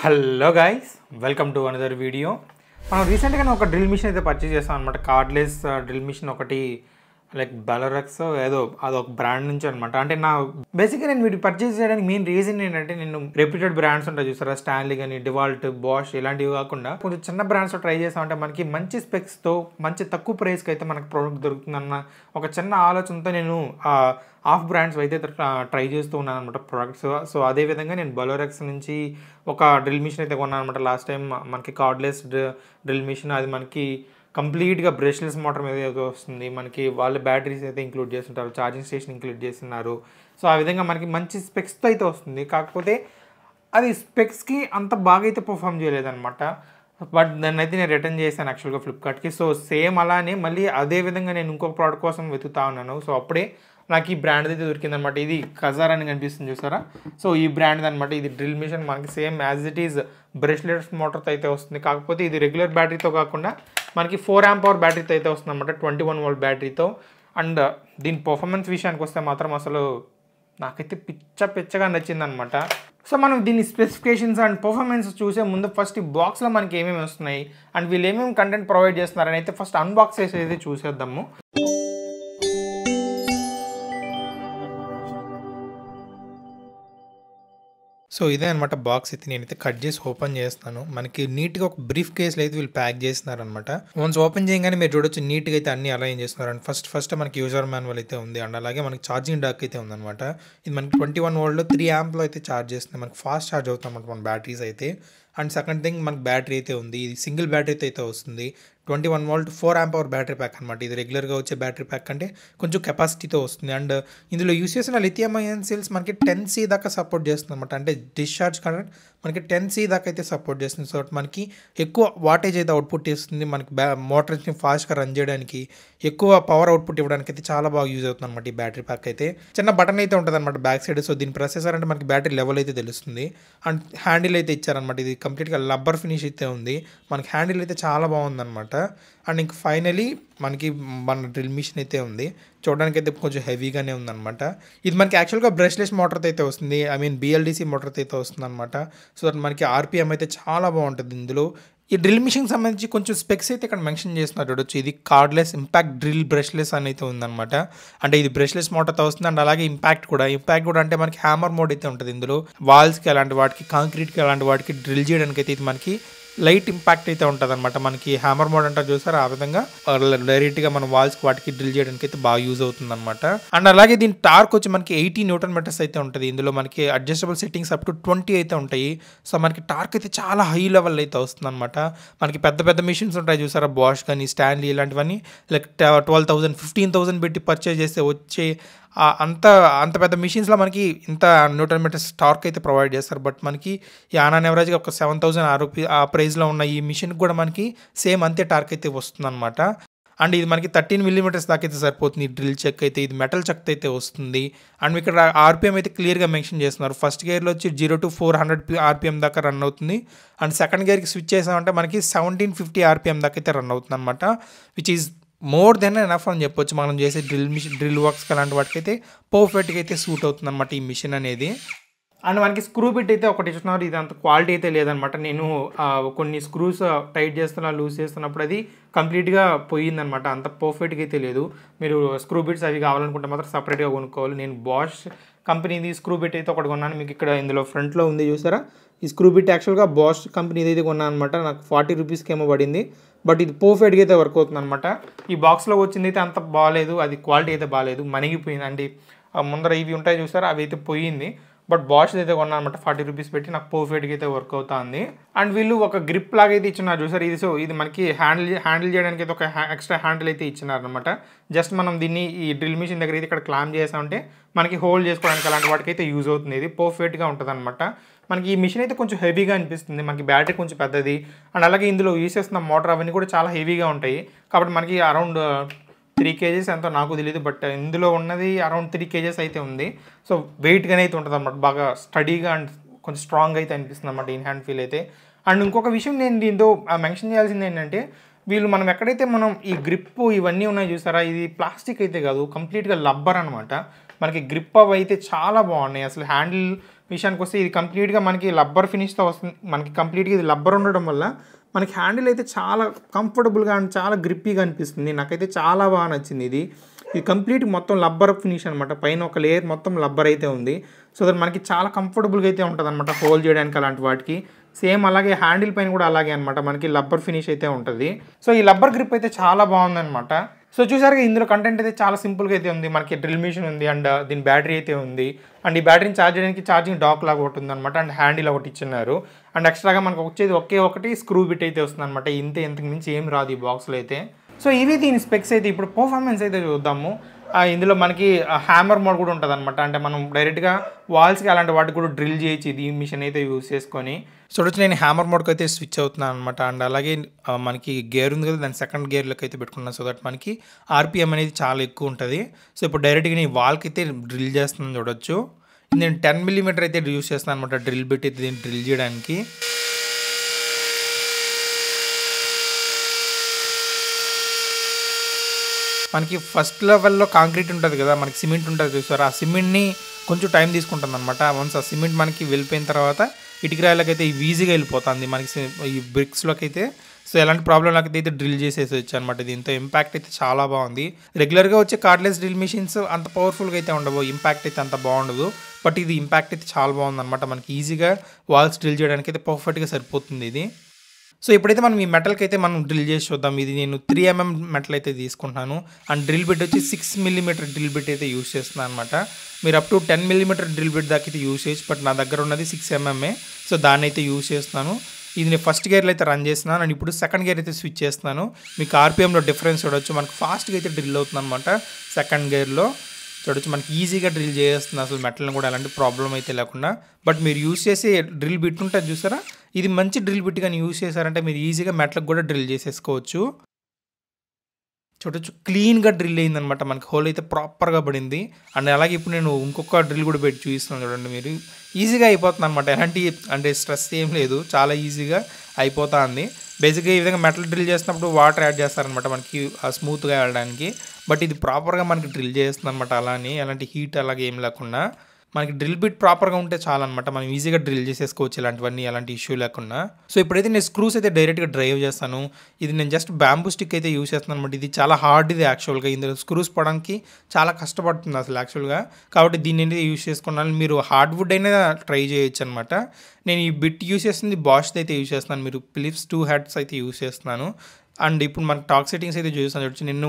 Hello guys, welcome to another video. మనం రీసెంట్గా ఒక డ్రిల్ మిషన్ అయితే పర్చేస్ చేస్తాం అనమాట. కార్డ్లెస్ డ్రిల్ మిషన్ ఒకటి, లైక్ బెలరక్స్ ఏదో అదొక బ్రాండ్ నుంచి అనమాట. అంటే బేసిక్గా నేను వీటి పర్చేస్ చేయడానికి మెయిన్ రీజన్ ఏంటంటే, నేను రెప్యూటెడ్ బ్రాండ్స్ ఉంటాయి చూసారా, స్టాన్లీ కానీ, డివాల్ట్, బాష్ ఇలాంటివి కాకుండా కొంచెం చిన్న బ్రాండ్స్ ట్రై చేస్తామంటే మనకి మంచి స్పెక్స్తో మంచి తక్కువ ప్రైస్కి అయితే మనకు ప్రోడక్ట్ దొరుకుతుందన్న ఒక చిన్న ఆలోచనతో నేను ఆఫ్ బ్రాండ్స్ అయితే ట్రై చేస్తూ ఉన్నాను అనమాట ప్రోడక్ట్స్. సో అదేవిధంగా నేను బెలరక్స్ నుంచి ఒక డ్రిల్ మిషన్ అయితే కొన్నాను అనమాట లాస్ట్ టైం. మనకి కార్డ్లెస్ డ్రిల్ మిషన్, అది మనకి కంప్లీట్గా బ్రష్లెస్ మోటార్ మీద అయితే వస్తుంది. మనకి వాళ్ళ బ్యాటరీస్ అయితే ఇంక్లూడ్ చేస్తుంటారు, ఛార్జింగ్ స్టేషన్ ఇంక్లూడ్ చేస్తున్నారు. సో ఆ విధంగా మనకి మంచి స్పెక్స్తో అయితే వస్తుంది. కాకపోతే అది స్పెక్స్కి అంత బాగా అయితే పర్ఫామ్ చేయలేదన్నమాట. బట్ దాన్ని అయితే నేను రిటర్న్ చేశాను యాక్చువల్గా ఫ్లిప్కార్ట్కి. సో సేమ్ అలానే మళ్ళీ అదే విధంగా నేను ఇంకొక ప్రోడక్ట్ కోసం వెతుకుతా ఉన్నాను. సో అప్పుడే నాకు ఈ బ్రాండ్ అయితే దొరికిందనమాట. ఇది కజార్ అని కనిపిస్తుంది చూసారా. సో ఈ బ్రాండ్ అనమాట. ఇది డ్రిల్ మిషన్ మనకి same as it is brushless మోటార్తో అయితే వస్తుంది. కాకపోతే ఇది రెగ్యులర్ బ్యాటరీతో కాకుండా మనకి 4 amp hour బ్యాటరీతో అయితే వస్తుంది అనమాట, 21 volt బ్యాటరీతో. అండ్ దీని పర్ఫార్మెన్స్ విషయానికి వస్తే మాత్రం అసలు నాకైతే పిచ్చగా నచ్చిందనమాట. సో మనం దీని స్పెసిఫికేషన్స్ అండ్ పర్ఫార్మెన్స్ చూసే ముందు ఫస్ట్ ఈ బాక్స్లో మనకి ఏమేమి వస్తున్నాయి అండ్ వీళ్ళు ఏమేమి కంటెంట్ ప్రొవైడ్ చేస్తున్నారని అయితే ఫస్ట్ అన్బాక్స్ చేసి అయితే చూసేద్దాము. సో ఇదే అనమాట బాక్స్ అయితే నేనైతే కట్ చేసి ఓపెన్ చేస్తాను. మనకి నీట్గా ఒక బ్రీఫ్ కేసులో అయితే వీళ్ళు ప్యాక్ చేస్తున్నారనమాట. వన్స్ ఓపెన్ చేయగానే మీరు చూడొచ్చు నీట్గా అయితే అన్ని అలైన్ చేస్తున్నారు. అండ్ ఫస్ట్ మనకి యూజర్ మాన్యువల్ అయితే ఉంది. అండ్ అలాగే మనకి ఛార్జింగ్ డాక్ అయితే ఉందన్నమాట. ఇది మనకి 21 volt 3 amp అయితే ఛార్జ్ చేస్తుంది. మనకి ఫాస్ట్ ఛార్జ్ అవుతుంది అనమాట మన బ్యాటరీస్ అయితే. అండ్ సెకండ్ థింగ్ మనకి బ్యాటరీ అయితే ఉంది. ఇది సింగిల్ బ్యాటరీతో అయితే వస్తుంది. 21 volt 4 amp hour battery pack అనమాట. ఇది రెగ్యులర్గా వచ్చే బ్యాటరీ ప్యాక్ అంటే కొంచెం కెపాసిటీతో వస్తుంది. అండ్ ఇందులో యూస్ చేసిన లిథియం అయాన్ సెల్స్ మనకి 10C దాకా సపోర్ట్ చేస్తుంది అనమాట. అంటే డిశ్చార్జ్ కరెంట్ మనకి 10C దాకా అయితే సపోర్ట్ చేస్తుంది. సో మనకి ఎక్కువ వాటేజ్ అయితే అవుట్పుట్ ఇస్తుంది. మనకి మోటార్స్ని ఫాస్ట్గా రన్ చేయడానికి, ఎక్కువ పవర్ అవుట్పుట్ ఇవ్వడానికి అయితే చాలా బాగా యూజ్ అవుతుంది అనమాట ఈ బ్యాటరీ ప్యాక్ అయితే. చిన్న బటన్ అయితే ఉంటుంది అనమాట బ్యాక్ సైడ్. సో దీని ప్రొసెసర్ అంటే మనకి బ్యాటరీ లెవెల్ అయితే తెలుస్తుంది. అండ్ హ్యాండిల్ అయితే ఇచ్చారనమాట. ఇది కంప్లీట్గా రబ్బర్ ఫినిష్ అయితే ఉంది. మనకి హ్యాండిల్ అయితే చాలా బాగుందన్నమాట. అండ్ ఇంక ఫైనలీ మనకి మన డ్రిల్ మిషన్ అయితే ఉంది. చూడడానికి అయితే కొంచెం హెవీగానే ఉందన్నమాట. ఇది మనకి యాక్చువల్గా బ్రష్లెస్ మోటార్తో అయితే వస్తుంది. ఐ మీన్ BLDC మోటార్తో అయితే వస్తుంది అనమాట. సో దట్ మనకి RPM అయితే చాలా బాగుంటుంది ఇందులో. ఈ డ్రిల్ మిషన్కి సంబంధించి కొంచెం స్పెక్స్ అయితే ఇక్కడ మెన్షన్ చేస్తున్నారు చూడొచ్చు. ఇది కార్డ్లెస్ ఇంపాక్ట్ డ్రిల్ బ్రష్లెస్ అని అయితే ఉందన్నమాట. అంటే ఇది బ్రష్లెస్ మోటార్తో వస్తుంది. అండ్ అలాగే ఇంపాక్ట్ కూడా అంటే మనకి హ్యామర్ మోడ్ అయితే ఉంటుంది ఇందులో. వాల్స్కి అలాంటి వాటికి, కాంక్రీట్కి అలాంటి వాటికి డ్రిల్ చేయడానికి అయితే ఇది మనకి లైట్ ఇంపాక్ట్ అయితే ఉంటుంది అనమాట. మనకి హ్యామర్ మోడ్ అంటారు చూసారు, ఆ విధంగా డైరెక్ట్గా మన వాల్స్కి వాటికి డ్రిల్ చేయడానికి అయితే బాగా యూజ్ అవుతుంది అనమాట. అండ్ అలాగే దీని టార్క్ వచ్చి మనకి 80 Newton meters అయితే ఉంటుంది. ఇందులో మనకి అడ్జస్టబుల్ సెట్టింగ్స్ అప్ టు 20 అయితే ఉంటాయి. సో మనకి టార్క్ అయితే చాలా హై లెవెల్ అయితే వస్తుంది అనమాట. మనకి పెద్ద మిషన్స్ ఉంటాయి చూసారా, బాష్ కానీ, స్టాన్లీ ఇలాంటివన్నీ లైక్ 12,000 15,000 పెట్టి పర్చేజ్ చేస్తే వచ్చే అంత పెద్ద మిషన్స్లో మనకి ఇంత న్యూటన్ మీటర్స్ టార్క్ అయితే ప్రొవైడ్ చేస్తారు. బట్ మనకి ఈ ఆన్ యావరేజ్గా ఒక 7,000 ఆ ప్రైస్లో ఉన్న ఈ మిషన్కి కూడా మనకి సేమ్ అంతే టార్క్ అయితే వస్తుంది అనమాట. అండ్ ఇది మనకి 13 mm దాకా అయితే సరిపోతుంది. డ్రిల్ చెక్ అయితే ఇది మెటల్ చెక్ అయితే వస్తుంది. అండ్ ఇక్కడ RPM అయితే క్లియర్గా మెన్షన్ చేస్తున్నారు. ఫస్ట్ గేర్లో వచ్చి 0 to 400 RPM దాకా రన్ అవుతుంది. అండ్ సెకండ్ గేర్కి స్విచ్ చేసామంటే మనకి 1750 RPM దాకా అయితే రన్ అవుతుంది అనమాట. Which is more than enough అని చెప్పొచ్చు. మనం చేసే డ్రిల్ వర్క్స్కి అలాంటి వాటికి అయితే పర్ఫెక్ట్గా అయితే సూట్ అవుతుంది అనమాట ఈ మిషన్ అనేది. అండ్ మనకి స్క్రూ బిట్ అయితే ఒకటి ఇస్తున్నారు. ఇది అంత క్వాలిటీ అయితే లేదనమాట. నేను కొన్ని స్క్రూస్ టైట్ లూజ్ చేస్తున్నప్పుడు అది కంప్లీట్గా పోయిందనమాట. అంత పర్ఫెక్ట్గా అయితే లేదు. మీరు స్క్రూ బిట్స్ అవి కావాలనుకుంటే మాత్రం సపరేట్గా కొనుక్కోవాలి. నేను బాష్ కంపెనీది స్క్రూ బిట్ అయితే ఒకటి కొన్నాను. మీకు ఇక్కడ ఇందులో ఫ్రంట్లో ఉంది చూసారా, ఈ స్క్రూ బిట్ యాక్చువల్గా బాష్ కంపెనీది అయితే కొన్నాను అనమాట. నాకు 40 రూపీస్కి ఏమో పడింది. బట్ ఇది పర్ఫెక్ట్గా అయితే వర్క్ అవుతుంది అనమాట. ఈ బాక్స్లో వచ్చింది అయితే అంత బాగాలేదు, అది క్వాలిటీ అయితే బాగాలేదు, మణిగిపోయింది. అంటే ముందర ఇవి ఉంటాయి చూసారా, అవి అయితే పోయింది. బట్ బాష్ అయితే కొన్నాను అనమాట 40 రూపీస్ పెట్టి. నాకు పర్ఫెక్ట్గా అయితే వర్క్ అవుతుంది. అండ్ వీళ్ళు ఒక గ్రిప్ లాగా అయితే ఇచ్చినారు చూసారు. ఇది ఇది మనకి హ్యాండిల్ చేయడానికి అయితే ఒక ఎక్స్ట్రా హ్యాండిల్ అయితే ఇచ్చినారు అనమాట. జస్ట్ మనం దీన్ని ఈ డ్రిల్ మిషన్ దగ్గర అయితే ఇక్కడ క్లామ్ చేసామంటే మనకి హోల్డ్ చేసుకోవడానికి అలాంటి వాటికి అయితే యూజ్ అవుతుంది. ఇది పర్ఫెక్ట్గా ఉంటుంది అనమాట. మనకి ఈ మిషన్ అయితే కొంచెం హెవీగా అనిపిస్తుంది. మనకి బ్యాటరీ కొంచెం పెద్దది. అండ్ అలాగే ఇందులో యూజ్ చేస్తున్న మోటార్ అవన్నీ కూడా చాలా హెవీగా ఉంటాయి. కాబట్టి మనకి అరౌండ్ 3 kgs ఎంతో నాకు తెలియదు. బట్ ఇందులో ఉన్నది అరౌండ్ 3 kgs అయితే ఉంది. సో వెయిట్గానే అయితే ఉంటుంది అన్నమాట. బాగా స్టడీగా అండ్ కొంచెం స్ట్రాంగ్ అయితే అనిపిస్తుంది అన్నమాట ఇన్ హ్యాండ్ ఫీల్ అయితే. అండ్ ఇంకొక విషయం నేను దీంతో మెన్షన్ చేయాల్సింది ఏంటంటే, వీళ్ళు మనం ఎక్కడైతే మనం ఈ గ్రిప్ ఇవన్నీ ఉన్నాయి చూసారా, ఇది ప్లాస్టిక్ అయితే కాదు, కంప్లీట్గా రబ్బర్ అనమాట. మనకి గ్రిప్ అవి అయితే చాలా బాగున్నాయి. అసలు హ్యాండిల్ విషయానికి వస్తే ఇది కంప్లీట్గా మనకి రబ్బర్ ఫినిష్తో వస్తుంది. మనకి కంప్లీట్గా ఇది రబ్బర్ ఉండడం వల్ల మనకి హ్యాండిల్ అయితే చాలా కంఫర్టబుల్గా అండ్ చాలా గ్రిప్పీగా అనిపిస్తుంది. నాకైతే చాలా బాగా నచ్చింది ఇది. ఇది కంప్లీట్ మొత్తం రబ్బర్ ఫినిష్ అనమాట. పైన ఒక లేయర్ మొత్తం రబ్బర్ అయితే ఉంది. సో దట్ మనకి చాలా కంఫర్టబుల్గా అయితే ఉంటుంది అనమాట హోల్డ్ చేయడానికి అలాంటి వాటికి. సేమ్ అలాగే హ్యాండిల్ పైన కూడా అలాగే అనమాట మనకి రబ్బర్ ఫినిష్ అయితే ఉంటుంది. సో ఈ రబ్బర్ గ్రిప్ అయితే చాలా బాగుందనమాట. సో చూసారుగా ఇందులో కంటెంట్ అయితే చాలా సింపుల్గా అయితే ఉంది. మనకి డ్రిల్ మిషన్ ఉంది అండ్ దీని బ్యాటరీ అయితే ఉంది. అండ్ ఈ బ్యాటరీని ఛార్జ్ చేయడానికి ఛార్జింగ్ డాక్ లాగా ఒకటి ఉందన్నమాట. అండ్ హ్యాండిల్ ఒకటి ఇచ్చిన్నారు. అండ్ ఎక్స్ట్రాగా మనకు వచ్చేది ఒకటి స్క్రూ బిట్ అయితే వస్తుంది అనమాట. ఇంతకు మించి ఏం రాదు ఈ బాక్స్లో అయితే. సో ఇవి దీని స్పెక్స్ అయితే. ఇప్పుడు పర్ఫార్మెన్స్ అయితే చూద్దాము. ఇందులో మనకి హ్యామర్ మోడ్ కూడా ఉంటుంది అనమాట. అంటే మనం డైరెక్ట్గా వాల్స్కి అలాంటి వాటికి కూడా డ్రిల్ చేయొచ్చు ఇది మిషన్ అయితే యూస్ చేసుకొని. సో వచ్చి నేను హ్యామర్ మోడ్కి అయితే స్విచ్ అవుతున్నాను అనమాట. అండ్ అలాగే మనకి గేర్ ఉంది కదా, దాని సెకండ్ గేర్లోకి అయితే పెట్టుకున్నాను. సో దట్ మనకి ఆర్పిఎం అనేది చాలా ఎక్కువ ఉంటుంది. సో ఇప్పుడు డైరెక్ట్గా నేను వాల్కి అయితే డ్రిల్ చేస్తున్నాను చూడొచ్చు. నేను 10 mm అయితే యూస్ చేస్తాను అనమాట డ్రిల్ బిట్ అయితే దీన్ని డ్రిల్ చేయడానికి. మనకి ఫస్ట్ లెవెల్లో కాంక్రీట్ ఉంటుంది కదా, మనకి సిమెంట్ ఉంటుంది చూసారు. ఆ సిమెంట్ని కొంచెం టైం తీసుకుంటుంది అనమాట. వన్స్ ఆ సిమెంట్ మనకి వెళ్ళిపోయిన తర్వాత ఇటుక రాయిలకైతే ఈజీగా వెళ్ళిపోతుంది మనకి ఈ బ్రిక్స్లోకి అయితే. సో ఎలాంటి ప్రాబ్లం అయితే డ్రిల్ చేసేసి అనమాట. దీంతో ఇంపాక్ట్ అయితే చాలా బాగుంది. రెగ్యులర్గా వచ్చే కార్డ్లెస్ డ్రిల్ మిషన్స్ అంత పవర్ఫుల్గా అయితే ఉండవు, ఇంపాక్ట్ అయితే అంత బాగుండదు. బట్ ఇది ఇంపాక్ట్ అయితే చాలా బాగుంది అనమాట. మనకి ఈజీగా వాల్స్ డ్రిల్ చేయడానికి అయితే పర్ఫెక్ట్గా సరిపోతుంది ఇది. సో ఇప్పుడైతే మనం ఈ మెటల్కి అయితే మనం డ్రిల్ చేసి చూద్దాం. ఇది నేను 3 mm మెటల్ అయితే తీసుకుంటున్నాను. అండ్ డ్రిల్ బిట్ వచ్చి 6 mm డ్రిల్ బిట్ అయితే యూస్ చేస్తున్నాను అనమాట. మీరు up to 10 mm drill bit దాకా అయితే యూస్ చేయొచ్చు. బట్ నా దగ్గర ఉన్నది 6 mm. సో దాన్ని అయితే యూస్ చేస్తున్నాను. ఇది నేను ఫస్ట్ గేర్లో అయితే రన్ చేస్తున్నాను. అండ్ ఇప్పుడు సెకండ్ గేర్ అయితే స్విచ్ చేస్తున్నాను. మీకు ఆర్పిఎంలో డిఫరెన్స్ చూడొచ్చు. మనకు ఫాస్ట్గా అయితే డ్రిల్ అవుతుంది అనమాట సెకండ్ గేర్లో. చూడొచ్చు మనకి ఈజీగా డ్రిల్ చేస్తుంది అసలు మెటల్ని కూడా ఎలాంటి ప్రాబ్లం అయితే లేకుండా. బట్ మీరు యూస్ చేసే డ్రిల్ బిట్ ఉంటుంది చూసారా, ఇది మంచి డ్రిల్ బిట్ కానీ యూస్ చేశారంటే మీరు ఈజీగా మెటల్కి కూడా డ్రిల్ చేసేసుకోవచ్చు. చూడొచ్చు క్లీన్గా డ్రిల్ అయిందనమాట. మనకి హోల్ అయితే ప్రాపర్గా పడింది. అండ్ అలాగే ఇప్పుడు నేను ఇంకొక డ్రిల్ కూడా పెట్టి చూపిస్తున్నాను చూడండి. మీరు ఈజీగా అయిపోతుంది అనమాట. ఎలాంటి అంటే స్ట్రెస్ ఏం లేదు, చాలా ఈజీగా అయిపోతుంది. బేసిక్గా ఈ విధంగా మెటల్ డ్రిల్ చేసినప్పుడు వాటర్ యాడ్ చేస్తారనమాట మనకి స్మూత్గా వెళ్ళడానికి. బట్ ఇది ప్రాపర్గా మనకి డ్రిల్ చేస్తుంది అనమాట. అలానే ఎలాంటి హీట్ అలాగే ఏం లేకుండా మనకి డ్రిల్ బిట్ ప్రాపర్గా ఉంటే చాలా అనమాట. మనం ఈజీగా డ్రిల్ చేసేసుకోవచ్చు ఇలాంటివన్నీ, ఎలాంటి ఇష్యూ లేకుండా. సో ఇప్పుడైతే నేను స్క్రూస్ అయితే డైరెక్ట్గా డ్రైవ్ చేస్తాను. ఇది నేను జస్ట్ బ్యాంబూ స్టిక్ అయితే యూస్ చేస్తాను అనమాట. ఇది చాలా హార్డ్ ఇది యాక్చువల్గా. ఇందులో స్క్రూస్ పడడానికి చాలా కష్టపడుతుంది అసలు యాక్చువల్గా. కాబట్టి దీన్ని అయితే యూస్ చేసుకున్నాను. మీరు హార్డ్వుడ్ అయినా ట్రై చేయొచ్చు అనమాట. నేను ఈ బిట్ యూస్ చేస్తుంది బాష్ది అయితే యూస్ చేస్తున్నాను. మీరు ఫిలిప్స్ 2 heads అయితే యూస్ చేస్తున్నాను. అండ్ ఇప్పుడు మనకు టార్క్ సెట్టింగ్స్ అయితే చూస్తాను చూడొచ్చు. నేను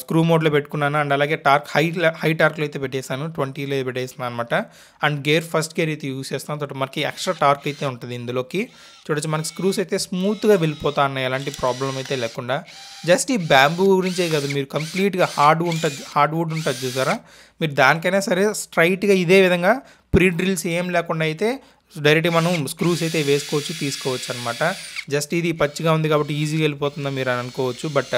స్క్రూ మోడ్లో పెట్టుకున్నాను. అండ్ అలాగే టార్క్ హై టార్క్లో అయితే పెట్టేసాను, 20లో పెట్టేస్తున్నాను అనమాట. అండ్ గేర్ ఫస్ట్ గేర్ అయితే యూస్ చేస్తాను. తోటి మనకి ఎక్స్ట్రా టార్క్ అయితే ఉంటుంది ఇందులోకి. చూడొచ్చు మనకి స్క్రూస్ అయితే స్మూత్గా వెళ్ళిపోతా ఉన్నాయి, ఎలాంటి ప్రాబ్లం అయితే లేకుండా. జస్ట్ ఈ బ్యాంబూ గురించే కాదు, మీరు కంప్లీట్గా హార్డ్వుడ్ ఉంటుంది చూసారా, మీరు దానికైనా సరే స్ట్రైట్గా ఇదే విధంగా ప్రీ డ్రిల్స్ ఏం లేకుండా అయితే డైరెక్ట్గా మనం స్క్రూస్ అయితే వేసుకోవచ్చు, తీసుకోవచ్చు అనమాట. జస్ట్ ఇది పచ్చిగా ఉంది కాబట్టి ఈజీగా వెళ్ళిపోతుందా మీరు అని అనుకోవచ్చు. బట్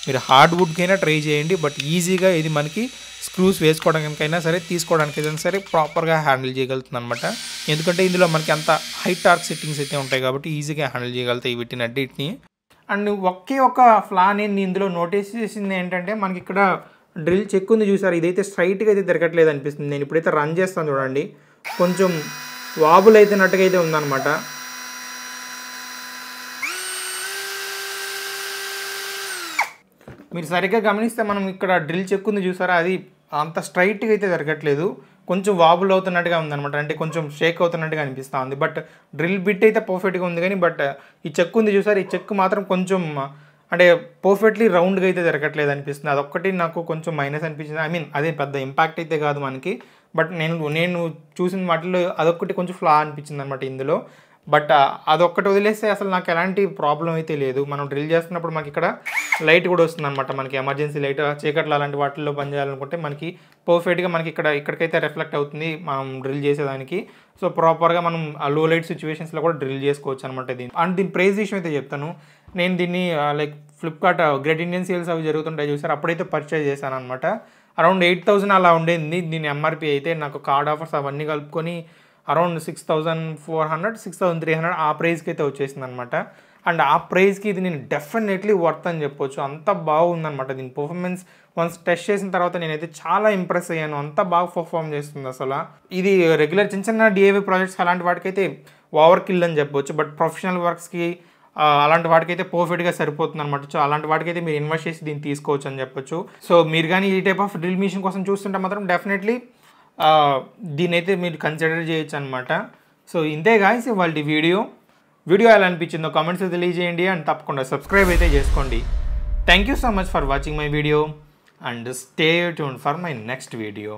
మీరు హార్డ్వుడ్కైనా ట్రై చేయండి. బట్ ఈజీగా ఇది మనకి స్క్రూస్ వేసుకోవడానికైనా సరే తీసుకోవడానికైనా సరే ప్రాపర్గా హ్యాండిల్ చేయగలుగుతుంది అనమాట. ఎందుకంటే ఇందులో మనకి అంత హై టార్క్ సెట్టింగ్స్ అయితే ఉంటాయి కాబట్టి ఈజీగా హ్యాండిల్ చేయగలుగుతాయి వీటిని. అండ్ ఒకే ఒక ఫ్లా నేను ఇందులో నోటీస్ చేసింది ఏంటంటే, మనకి ఇక్కడ డ్రిల్ చెక్ ఉంది చూసారు, ఇదైతే స్ట్రైట్గా అయితే తిరగట్లేదు అనిపిస్తుంది. నేను ఇప్పుడైతే రన్ చేస్తాను చూడండి, కొంచెం వాబుల్ అయితే నట్టుగా అయితే ఉందన్నమాట. మీరు సరిగ్గా గమనిస్తే మనం ఇక్కడ డ్రిల్ చెక్ ఉంది చూసారా, అది అంత స్ట్రైట్గా అయితే జరగట్లేదు, కొంచెం వాబుల్ అవుతున్నట్టుగా ఉందన్నమాట. అంటే కొంచెం షేక్ అవుతున్నట్టుగా అనిపిస్తూ ఉంది. బట్ డ్రిల్ బిట్ అయితే పర్ఫెక్ట్గా ఉంది కానీ బట్ ఈ చెక్ ఉంది చూసారు, ఈ చెక్ మాత్రం కొంచెం అంటే పర్ఫెక్ట్లీ రౌండ్గా అయితే జరగట్లేదు అనిపిస్తుంది. అదొక్కటి నాకు కొంచెం మైనస్ అనిపించింది. ఐ మీన్ అదే పెద్ద ఇంపాక్ట్ అయితే కాదు మనకి. బట్ నేను చూసిన వాటిలో అదొక్కటి కొంచెం ఫ్లా అనిపించింది అనమాట ఇందులో. బట్ అదొక్కటి వదిలేస్తే అసలు నాకు ఎలాంటి ప్రాబ్లం అయితే లేదు. మనం డ్రిల్ చేస్తున్నప్పుడు మనకి ఇక్కడ లైట్ కూడా వస్తుంది అనమాట, మనకి ఎమర్జెన్సీ లైట్, చీకట్లు అలాంటి వాటిల్లో పని చేయాలనుకుంటే మనకి పర్ఫెక్ట్గా మనకి ఇక్కడికైతే రిఫ్లెక్ట్ అవుతుంది మనం డ్రిల్ చేసేదానికి. సో ప్రాపర్గా మనం ఆ లో లైట్ సిచ్యువేషన్స్లో కూడా డ్రిల్ చేసుకోవచ్చు అనమాట దీన్ని. అండ్ దీని ప్రైస్ విషయం అయితే చెప్తాను. నేను దీన్ని like Flipkart great Indian sales అవి జరుగుతుంటాయి చూసారు, అప్పుడైతే పర్చేజ్ చేశాను అనమాట. అరౌండ్ 8,000 అలా ఉండేది దీని ఎంఆర్పి అయితే. నాకు కార్డ్ ఆఫర్స్ అవన్నీ కలుపుకొని అరౌండ్ 6,400 6,300 ఆ ప్రైస్కి అయితే వచ్చేసింది అనమాట. అండ్ ఆ ప్రైస్కి ఇది నేను డెఫినెట్లీ వర్త్ అని చెప్పొచ్చు, అంత బాగుందనమాట. దీని పర్ఫార్మెన్స్ వన్స్ టెస్ట్ చేసిన తర్వాత నేనైతే చాలా ఇంప్రెస్ అయ్యాను. అంతా బాగా పర్ఫామ్ చేస్తుంది అసలు. ఇది రెగ్యులర్ చిన్న చిన్న డిఐవై ప్రాజెక్ట్స్ అలాంటి వాటికైతే ఓవర్ కిల్ అని చెప్పొచ్చు. బట్ ప్రొఫెషనల్ వర్క్స్కి అలాంటి వాటికైతే పర్ఫెక్ట్గా సరిపోతుంది అనమాట. సో అలాంటి వాటికైతే మీరు ఇన్వెస్ట్ చేసి దీన్ని తీసుకోవచ్చు అని చెప్పొచ్చు. సో మీరు కానీ ఈ టైప్ ఆఫ్ డ్రిల్ మిషన్ కోసం చూస్తుంటే మాత్రం డెఫినెట్లీ దీని అయితే మీరు కన్సిడర్ చేయొచ్చు అనమాట. సో ఇంతే గాయ్స్ ఇవాళ వీడియో ఎలా అనిపించిందో కామెంట్స్ తెలియజేయండి అండ్ తప్పకుండా సబ్స్క్రైబ్ అయితే చేసుకోండి. Thank you so much for watching my video and stay tuned for my next video.